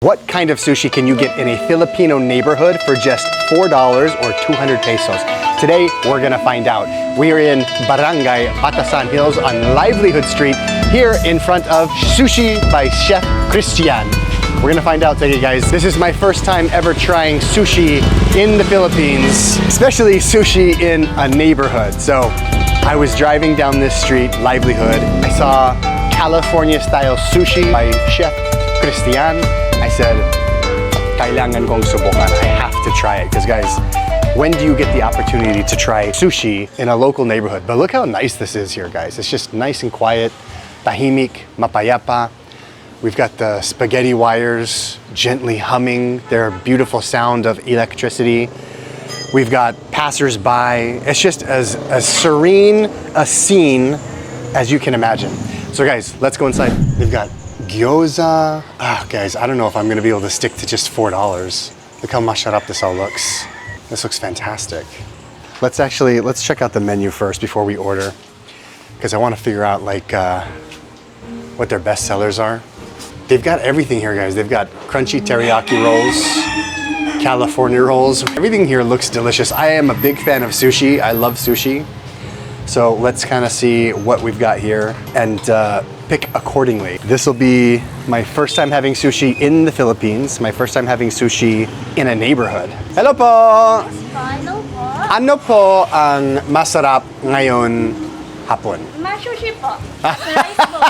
What kind of sushi can you get in a Filipino neighborhood for just $4 or 200 pesos? Today, we're gonna find out. We are in Barangay Batasan Hills on Livelihood Street, here in front of Sushi by Chef Christian. We're gonna find out today, guys. This is my first time ever trying sushi in the Philippines, especially sushi in a neighborhood. So, I was driving down this street, Livelihood. I saw California-style sushi by Chef Christian. I said, kailangan kong subukan. I have to try it. Because guys, when do you get the opportunity to try sushi in a local neighborhood? But look how nice this is here, guys. It's just nice and quiet, tahimik, mapayapa. We've got the spaghetti wires gently humming, their beautiful sound of electricity. We've got passers-by. It's just as serene a scene as you can imagine. So guys, let's go inside. They've got gyoza. Guys, I don't know if I'm gonna be able to stick to just $4. Look how masharap this all looks. This looks fantastic. Let's check out the menu first before we order, because I want to figure out like what their best sellers are. They've got everything here, guys. They've got crunchy teriyaki rolls, California rolls. Everything here looks delicious. I am a big fan of sushi. I love sushi. So let's kind of see what we've got here and pick accordingly. This will be my first time having sushi in the Philippines, my first time having sushi in a neighborhood. Hello po! Hello po. Ano po ang masarap ngayon hapon? Sushi po. Rice bowl.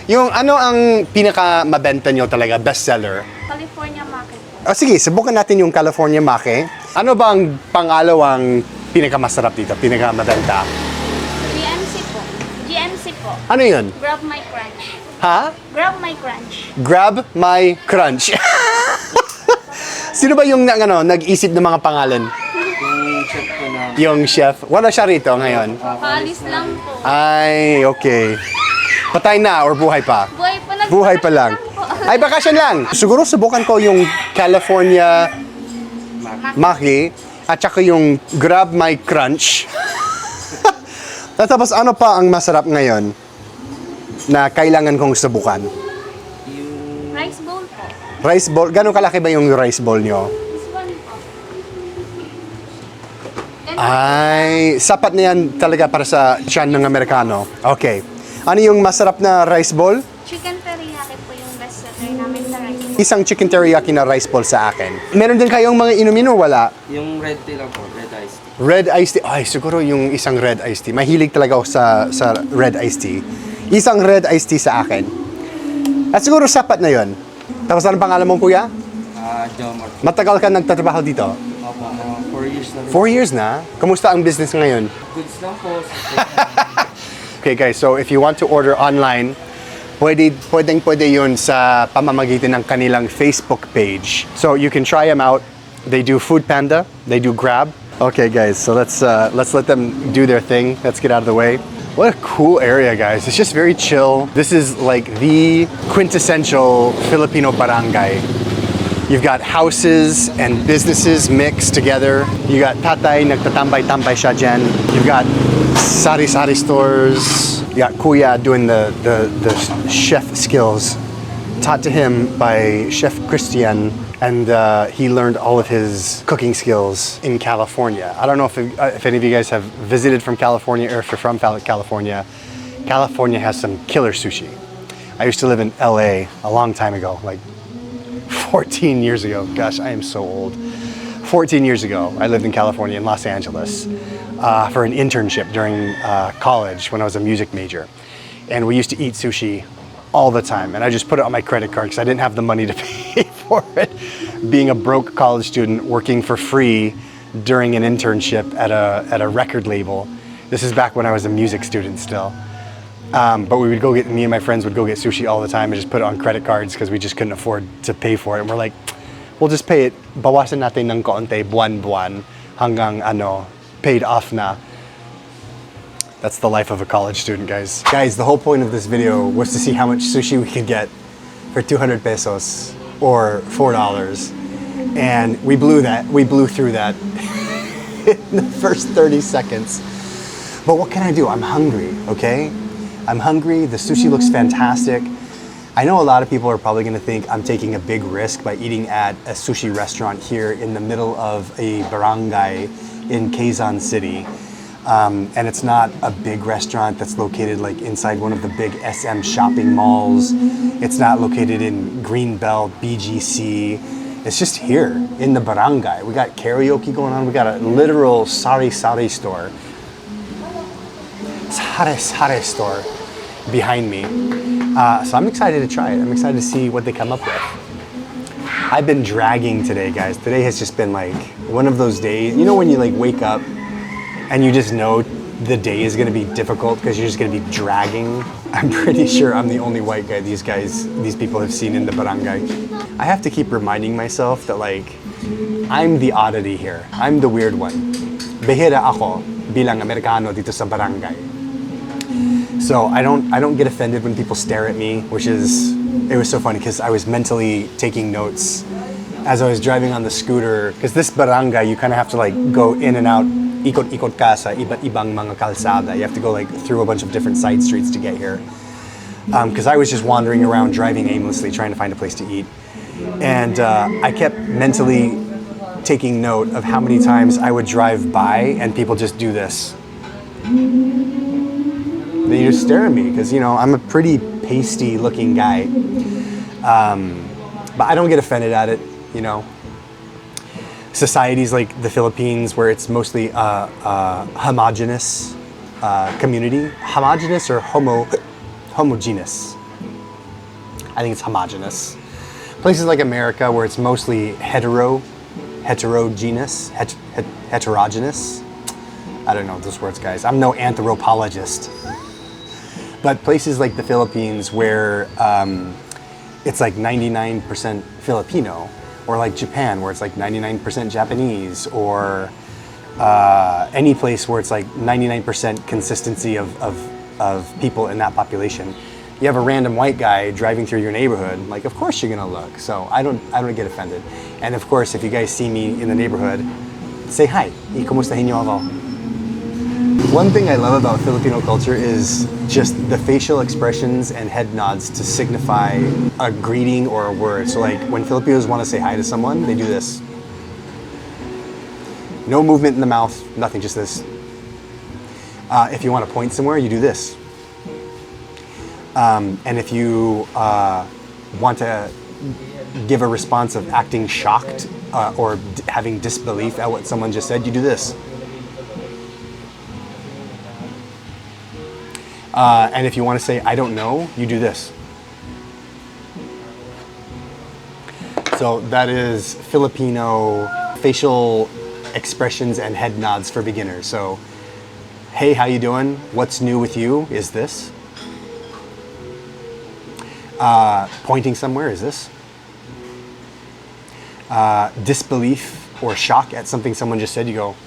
Yung ano ang pinaka mabenta nyo talaga, bestseller? California market po. Sige, subukan natin yung California Make. Ano ba ang pangalawang pinakamasarap dito, pinakamabenta? GMC po. Ano yun? Grab my crunch. Ha? Grab my crunch. Grab my crunch. Sino ba yung nag-isip ng mga pangalan? Yung chef ko na. Yung chef? Wala siya rito ngayon? Paalis lang po. Ay, okay. Patay na or buhay pa? Buhay pa na. Buhay pa lang. Ay, bakasyon lang. Siguro subukan ko yung California Maki at saka yung Grab My Crunch. At tapos ano pa ang masarap ngayon na kailangan kong subukan? Yung rice bowl po. Rice bowl? Gano'ng kalaki ba yung rice bowl nyo? This one po. Ay, sapat na yan talaga para sa tiyan ng Amerikano. Okay. Ano yung masarap na rice bowl? Chicken teriyaki po yung best seller namin sa rice bowl. Isang chicken teriyaki na rice bowl sa akin. Meron din kayong mga inumin o wala? Yung red tea lang po, red iced tea. Red iced tea. Ay, siguro yung isang red iced tea. Mahilig talaga ako sa red iced tea. Isang red iced tea sa akin. At siguro sapat na yon. Tapos ano pangalan mo, kuya? Jomar. Matagal ka nagtatrabaho dito? Opo, mga 4 years na rin. 4 years na? Kamusta ang business ngayon? Goods lang po. Okay guys, so if you want to order online, pwede yun sa pamamagitan ng kanilang Facebook page. So you can try them out. They do Food Panda, they do Grab. Okay guys, so let's let them do their thing. Let's get out of the way. What a cool area, guys. It's just very chill. This is like the quintessential Filipino barangay. You've got houses and businesses mixed together. You got tatay nagtatambay-tambay siya dyan. You've got sari-sari stores. You got kuya doing the chef skills taught to him by Chef Christian, and he learned all of his cooking skills in California. I don't know if any of you guys have visited from California or if you're from California. California has some killer sushi. I used to live in LA a long time ago, like 14 years ago. Gosh, I am so old. 14 years ago, I lived in California, in Los Angeles, for an internship during college when I was a music major. And we used to eat sushi all the time. And I just put it on my credit card because I didn't have the money to pay for it. Being a broke college student working for free during an internship at a record label. This is back when I was a music student still. But me and my friends would go get sushi all the time and just put it on credit cards because we just couldn't afford to pay for it. And we're like, we'll just pay it. Bawasan natin ng kaunti, buwan-buwan, hanggang paid off na. That's the life of a college student, guys. Guys, the whole point of this video was to see how much sushi we could get for 200 pesos or $4. And we blew through that in the first 30 seconds. But what can I do? I'm hungry, okay? I'm hungry, the sushi looks fantastic. I know a lot of people are probably going to think I'm taking a big risk by eating at a sushi restaurant here in the middle of a barangay in Quezon City. And it's not a big restaurant that's located like inside one of the big SM shopping malls. It's not located in Greenbelt, BGC. It's just here in the barangay. We got karaoke going on. We got a literal sari-sari store. Sari store behind me. So I'm excited to try it. I'm excited to see what they come up with. I've been dragging today, guys. Today has just been like one of those days. You know when you like wake up and you just know the day is gonna be difficult because you're just gonna be dragging? I'm pretty sure I'm the only white guy these people have seen in the barangay. I have to keep reminding myself that like, I'm the oddity here. I'm the weird one. Behira ako bilang Amerikano dito sa barangay. So I don't get offended when people stare at me, it was so funny because I was mentally taking notes as I was driving on the scooter. Because this barangay, you kind of have to like go in and out, ikot-ikot ka sa iba't ibang mga kalsada. You have to go like through a bunch of different side streets to get here. Because I was just wandering around, driving aimlessly, trying to find a place to eat. And I kept mentally taking note of how many times I would drive by and people just do this. They just stare at me because, you know, I'm a pretty pasty looking guy. But I don't get offended at it, you know. Societies like the Philippines where it's mostly a homogenous community. Homogenous or homogeneous? I think it's homogenous. Places like America where it's mostly heterogeneous. I don't know those words, guys. I'm no anthropologist. But places like the Philippines where it's like 99% Filipino, or like Japan where it's like 99% Japanese, or any place where it's like 99% consistency of people in that population. You have a random white guy driving through your neighborhood, like of course you're gonna look. So I don't get offended. And of course, if you guys see me in the neighborhood, say hi. Kumustahin niyo ako? One thing I love about Filipino culture is just the facial expressions and head nods to signify a greeting or a word. So like when Filipinos want to say hi to someone, they do this. No movement in the mouth, nothing, just this. If you want to point somewhere, you do this. And if you want to give a response of acting shocked or having disbelief at what someone just said, you do this. And if you want to say, I don't know, you do this. So that is Filipino facial expressions and head nods for beginners. So, hey, how you doing? What's new with you is this. Pointing somewhere is this. Disbelief or shock at something someone just said, you go.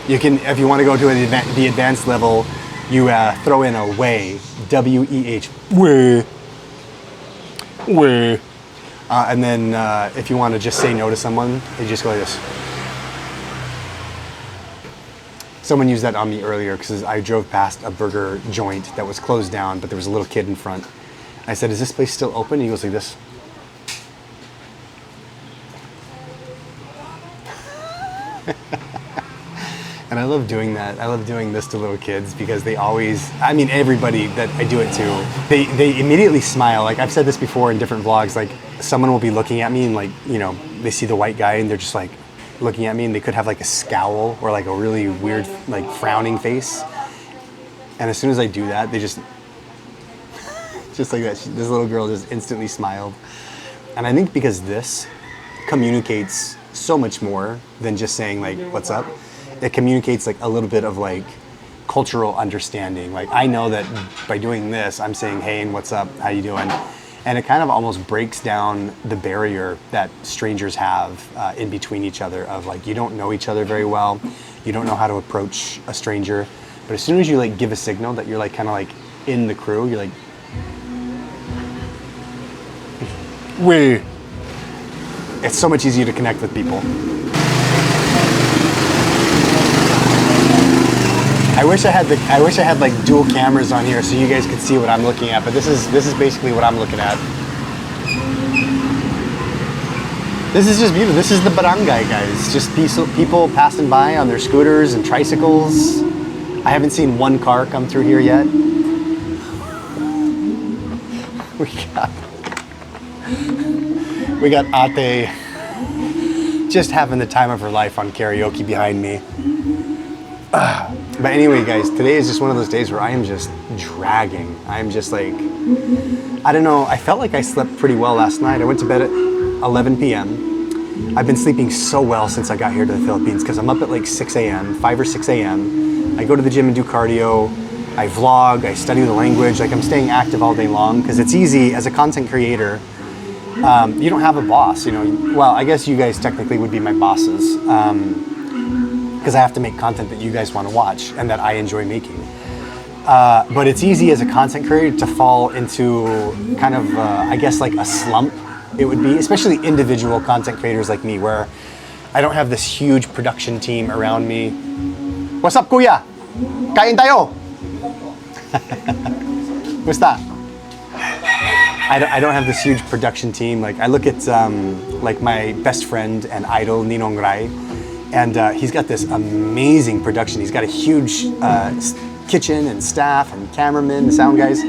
You can, if you want to go to the advanced level, you throw in a way, W-E-H, way. And then if you want to just say no to someone, you just go like this. Someone used that on me earlier because I drove past a burger joint that was closed down, but there was a little kid in front. I said, is this place still open? And he goes like this. And I love doing that. I love doing this to little kids because they always, I mean, everybody that I do it to, they immediately smile. Like I've said this before in different vlogs, like someone will be looking at me and like, you know, they see the white guy and they're just like looking at me and they could have like a scowl or like a really weird, like frowning face. And as soon as I do that, they just like that. This little girl just instantly smiled. And I think because this communicates so much more than just saying like, what's up? It communicates like a little bit of like cultural understanding. Like I know that by doing this, I'm saying, hey, and what's up? How you doing? And it kind of almost breaks down the barrier that strangers have in between each other of like, you don't know each other very well. You don't know how to approach a stranger. But as soon as you like give a signal that you're like kind of like in the crew, you're like, wait. It's so much easier to connect with people. I wish I had like dual cameras on here so you guys could see what I'm looking at, but this is basically what I'm looking at. This is just beautiful. This is the barangay, guys. Just people passing by on their scooters and tricycles. I haven't seen one car come through here yet. We got Ate just having the time of her life on karaoke behind me. But anyway, guys, today is just one of those days where I am just dragging. I'm just like, I don't know, I felt like I slept pretty well last night. I went to bed at 11 p.m. I've been sleeping so well since I got here to the Philippines because I'm up at like 6 a.m., 5 or 6 a.m. I go to the gym and do cardio. I vlog, I study the language. Like I'm staying active all day long because it's easy as a content creator. You don't have a boss, you know. Well, I guess you guys technically would be my bosses because I have to make content that you guys want to watch and that I enjoy making. But it's easy as a content creator to fall into kind of, I guess, like a slump. It would be, especially individual content creators like me, where I don't have this huge production team around me. What's up, kuya? Kain tayo! Musta? I don't have this huge production team. Like I look at like my best friend and idol, Ninong Rai, and he's got this amazing production. He's got a huge kitchen and staff and cameramen and sound guys.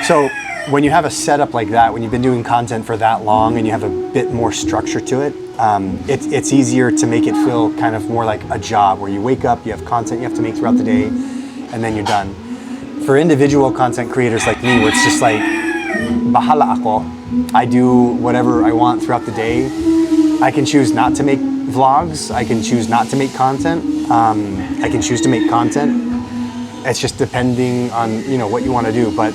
So when you have a setup like that, when you've been doing content for that long and you have a bit more structure to it, it's easier to make it feel kind of more like a job where you wake up, you have content you have to make throughout the day, and then you're done. For individual content creators like me, where it's just like, bahala ako, I do whatever I want throughout the day. I can choose not to make vlogs, I can choose not to make content, I can choose to make content. It's just depending on, you know, what you want to do, but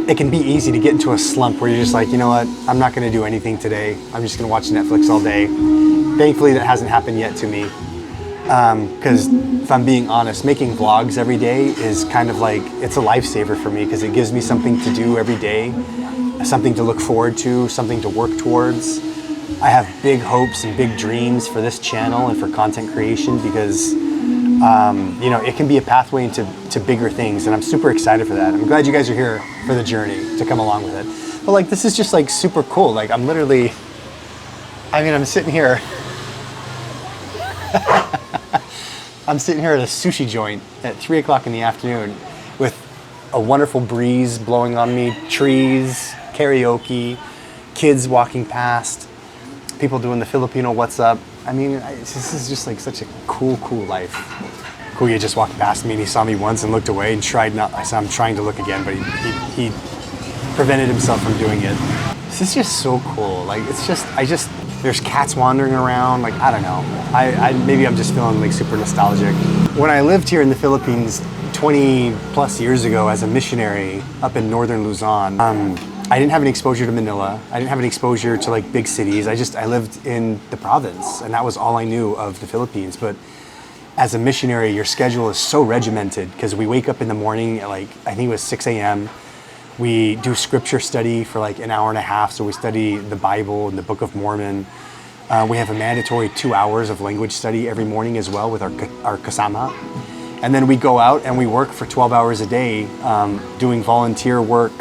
it can be easy to get into a slump where you're just like, you know what, I'm not going to do anything today. I'm just going to watch Netflix all day. Thankfully, that hasn't happened yet to me. Because if I'm being honest, making vlogs every day is kind of like, it's a lifesaver for me because it gives me something to do every day, something to look forward to, something to work towards. I have big hopes and big dreams for this channel and for content creation because you know, it can be a pathway into bigger things, and I'm super excited for that. I'm glad you guys are here for the journey to come along with it. But like, this is just like super cool. Like I'm literally, I mean, I'm sitting here. I'm sitting here at a sushi joint at 3 o'clock in the afternoon with a wonderful breeze blowing on me, trees, karaoke, kids walking past, people doing the Filipino what's up. I mean, this is just like such a cool life. Kuya just walked past me and he saw me once and looked away and tried not, I saw him trying to look again, but he prevented himself from doing it. This is just so cool. Like, it's just, there's cats wandering around. Like, I don't know. Maybe I'm just feeling like super nostalgic. When I lived here in the Philippines 20 plus years ago as a missionary up in northern Luzon, I didn't have any exposure to Manila. I didn't have any exposure to like big cities. I lived in the province and that was all I knew of the Philippines. But as a missionary, your schedule is so regimented because we wake up in the morning at like, I think it was 6 a.m. We do scripture study for like an hour and a half. So we study the Bible and the Book of Mormon. We have a mandatory 2 hours of language study every morning as well with our kasama. And then we go out and we work for 12 hours a day, doing volunteer work,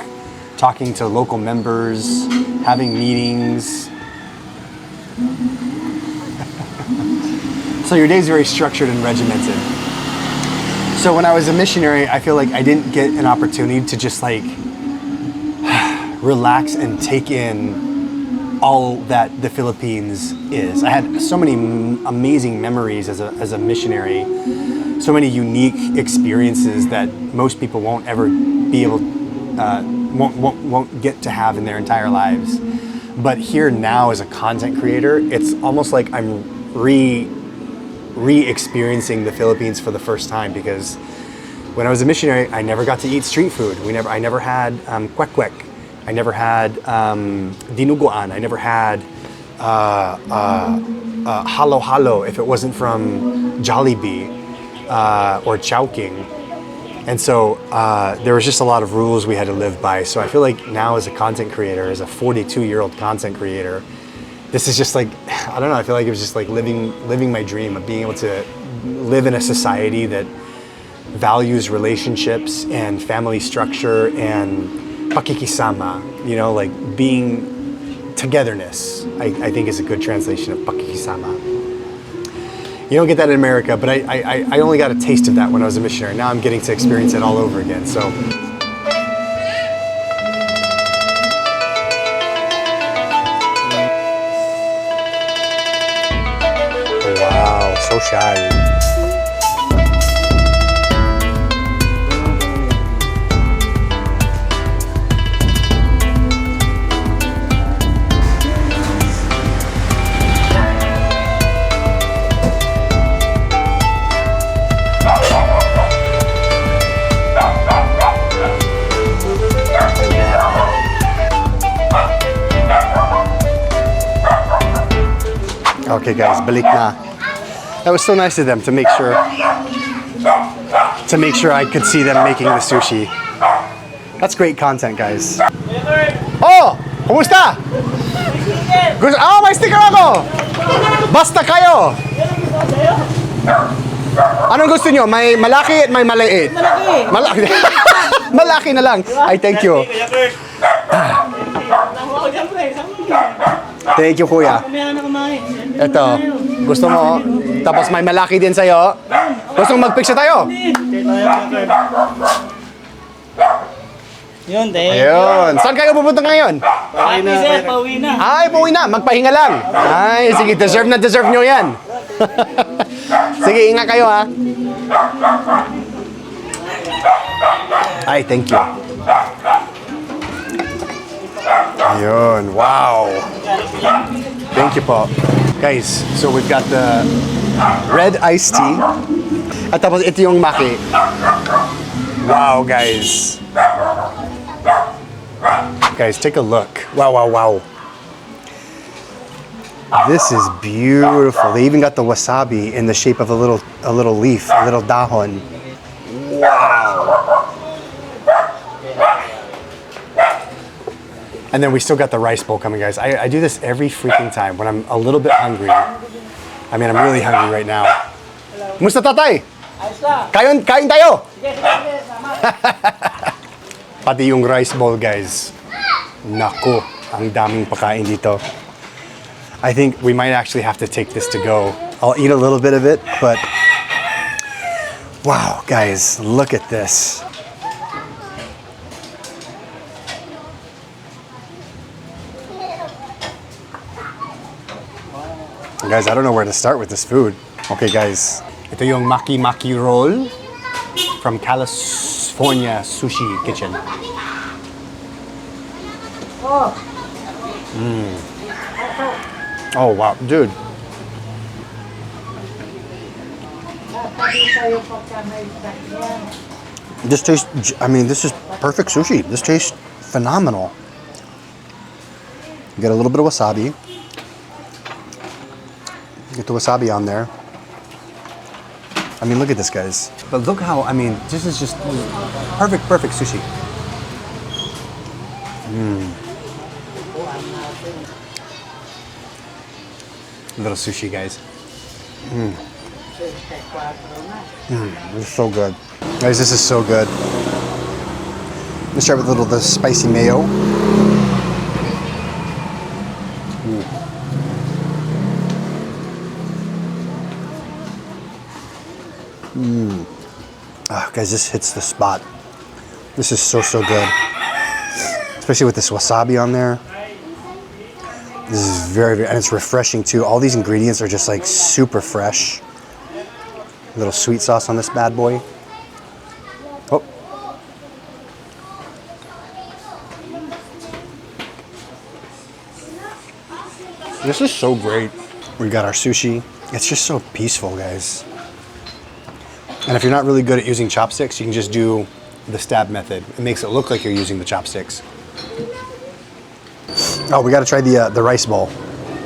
talking to local members, having meetings. So your day's very structured and regimented. So when I was a missionary, I feel like I didn't get an opportunity to just like relax and take in all that the Philippines is. I had so many amazing memories as a missionary, so many unique experiences that most people won't ever be able, won't get to have in their entire lives. But here now as a content creator, it's almost like I'm re-experiencing the Philippines for the first time, because when I was a missionary, I never got to eat street food. I never had kwek-kwek. I never had dinuguan. I never had halo-halo if it wasn't from Jollibee or Chowking. And so there was just a lot of rules we had to live by. So I feel like now as a content creator, as a 42-year-old content creator, this is just like, I don't know, I feel like it was just like living my dream of being able to live in a society that values relationships and family structure and pakikisama, you know, like being togetherness, I think is a good translation of pakikisama. You don't get that in America, but I only got a taste of that when I was a missionary. Now I'm getting to experience it all over again, so. Wow, social. Okay guys, balik na. That was so nice of them to make sure I could see them making the sushi. That's great content, guys. Oh! Kumusta? Oh, may sticker ako! Basta kayo! Anong gusto nyo? May malaki at may maliit? Malaki! Malaki na lang. Ay, thank you. Thank you, kuya. Ito, gusto mo? Tapos may malaki din sa'yo. Gusto mo mag-picture tayo? Yun, dahil. Ayun. Saan kayo pupunta ngayon? Pauwi na. Ay, pauwi na. Magpahinga lang. Ay, sige. Deserve na deserve nyo yan. Sige, ingat kayo ha. Ay, thank you. Ayun. Wow. Thank you po. Guys, so we've got the red iced tea. At tapos ito yung maki. Wow, guys. Guys, take a look. Wow, wow, wow. This is beautiful. They even got the wasabi in the shape of a little leaf, a little dahon. Wow. And then we still got the rice bowl coming, guys. I do this every freaking time when I'm a little bit hungry. I mean, I'm really hungry right now. Musta tatay? Kain tayo! Pati yung rice bowl, guys. Naku, ang daming pakain dito. I think we might actually have to take this to go. I'll eat a little bit of it, but wow, guys, look at this. Guys, I don't know where to start with this food. Okay, guys. Ito yung maki-maki roll from California Sushi Kitchen. Oh, wow. Dude. This tastes, I mean, this is perfect sushi. This tastes phenomenal. You get a little bit of wasabi. Get the wasabi on there. I mean, look at this, guys. But look how, I mean, this is just perfect sushi. Little sushi, guys. This is so good. Guys, this is so good. Let's start with a little of the spicy mayo. Oh, guys, this hits the spot. This is so good. Especially with this wasabi on there. This is very, and it's refreshing too. All these ingredients are just like super fresh. A little sweet sauce on this bad boy. Oh. This is so great. We got our sushi. It's just so peaceful, guys. And if you're not really good at using chopsticks, you can just do the stab method. It makes it look like you're using the chopsticks. Oh, we gotta try the rice bowl.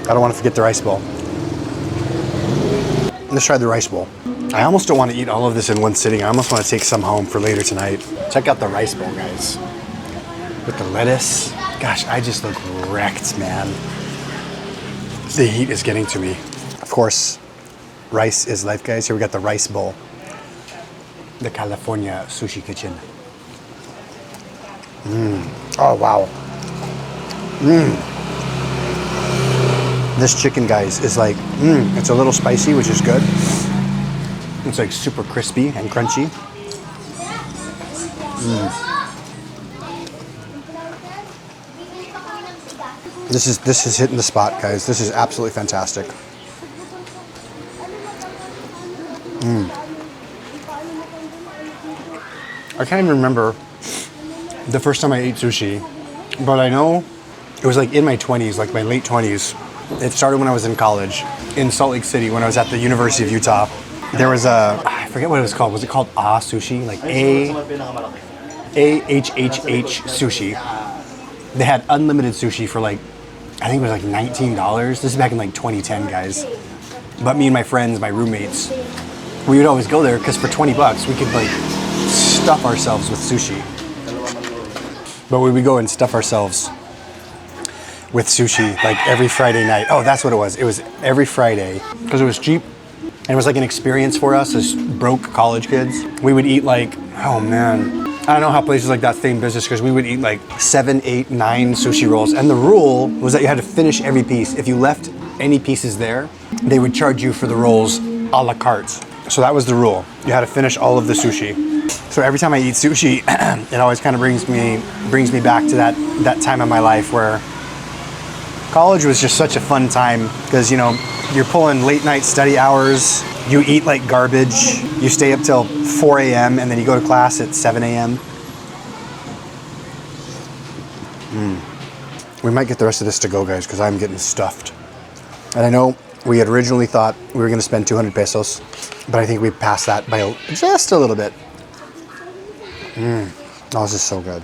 I don't want to forget the rice bowl. Let's try the rice bowl. I almost don't want to eat all of this in one sitting. I almost want to take some home for later tonight. Check out the rice bowl, guys. With the lettuce. Gosh, I just look wrecked, man. The heat is getting to me. Of course, rice is life, guys. Here we got the rice bowl. The California Sushi Kitchen. Oh, wow. This chicken, guys, is like, it's a little spicy, which is good. It's like super crispy and crunchy. This is hitting the spot, guys. This is absolutely fantastic. I can't even remember the first time I ate sushi, but I know it was like in my 20s, like my late 20s. It started when I was in college in Salt Lake City when I was at the University of Utah. There was I forget what it was called. Was it called Sushi? Like A-H-H-H Sushi. They had unlimited sushi for like, I think it was like $19. This is back in like 2010, guys. But me and my friends, my roommates, we would always go there because for 20 bucks we could like stuff ourselves with sushi. But we would go and stuff ourselves with sushi like every Friday night. Oh, that's what it was. It was every Friday because it was cheap and it was like an experience for us as broke college kids. We would eat like, oh man, I don't know how places like that stay in business because we would eat like 7, 8, 9 sushi rolls. And the rule was that you had to finish every piece. If you left any pieces there, they would charge you for the rolls a la carte. So that was the rule. You had to finish all of the sushi. So every time I eat sushi, it always kind of brings me back to that time of my life where college was just such a fun time because, you know, you're pulling late night study hours, you eat like garbage, you stay up till 4 a.m. and then you go to class at 7 a.m. We might get the rest of this to go, guys, because I'm getting stuffed. And I know we had originally thought we were going to spend 200 pesos, but I think we passed that by just a little bit. Oh, this is so good.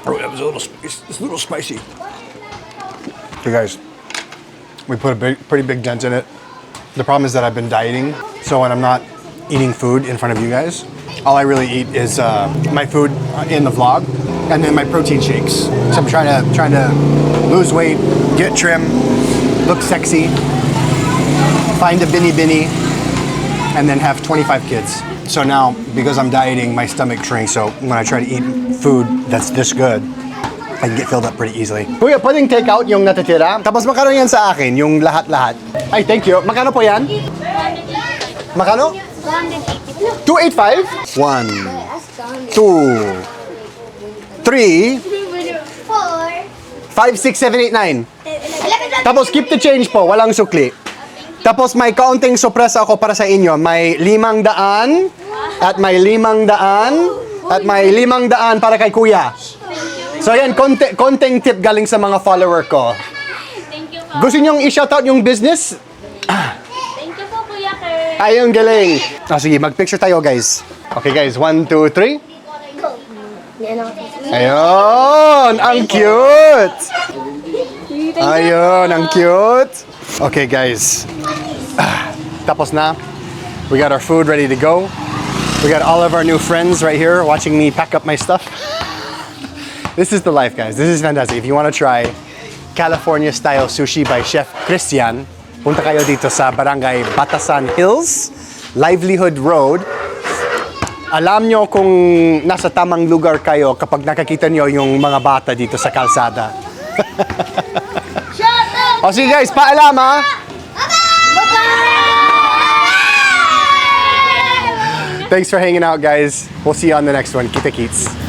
Oh, that was it's a little spicy. Okay, guys, we put a pretty big dent in it. The problem is that I've been dieting, so when I'm not eating food in front of you guys, all I really eat is my food in the vlog, and then my protein shakes. So I'm trying to lose weight, get trim, look sexy, find a bini, and then have 25 kids. So now, because I'm dieting, my stomach shrinks. So when I try to eat food that's this good, I can get filled up pretty easily. Kuya, pwedeng take out yung natitira? Tapos magkano yan sa akin, yung lahat-lahat? Ay, thank you. Magkano po yan? Magkano? 285? 1, 2, 3, 5, 6, 7, 8, 9. Tapos keep the change po, walang sukli. Tapos may kaunting sorpresa ako para sa inyo. May 500 at may 500 at may 500 para kay Kuya. So yan, konting tip galing sa mga follower ko. Thank you po. Gusto niyong i-shoutout yung business? Thank you po, Kuya Kurt. Ayun, galing. Sige, mag-picture tayo, guys. Okay, guys, 1, 2, 3. Ayun, ang cute. Ayun, ang cute. Okay, guys. Tapos na. We got our food ready to go. We got all of our new friends right here watching me pack up my stuff. This is the life, guys. This is fantastic. If you want to try California-style sushi by Chef Christian, punta kayo dito sa Barangay Batasan Hills, Livelihood Road. Alam nyo kung nasa tamang lugar kayo kapag nakakita nyo yung mga bata dito sa kalsada. O sige guys, paalam ha! Thanks for hanging out, guys. We'll see you on the next one. Kita Keats.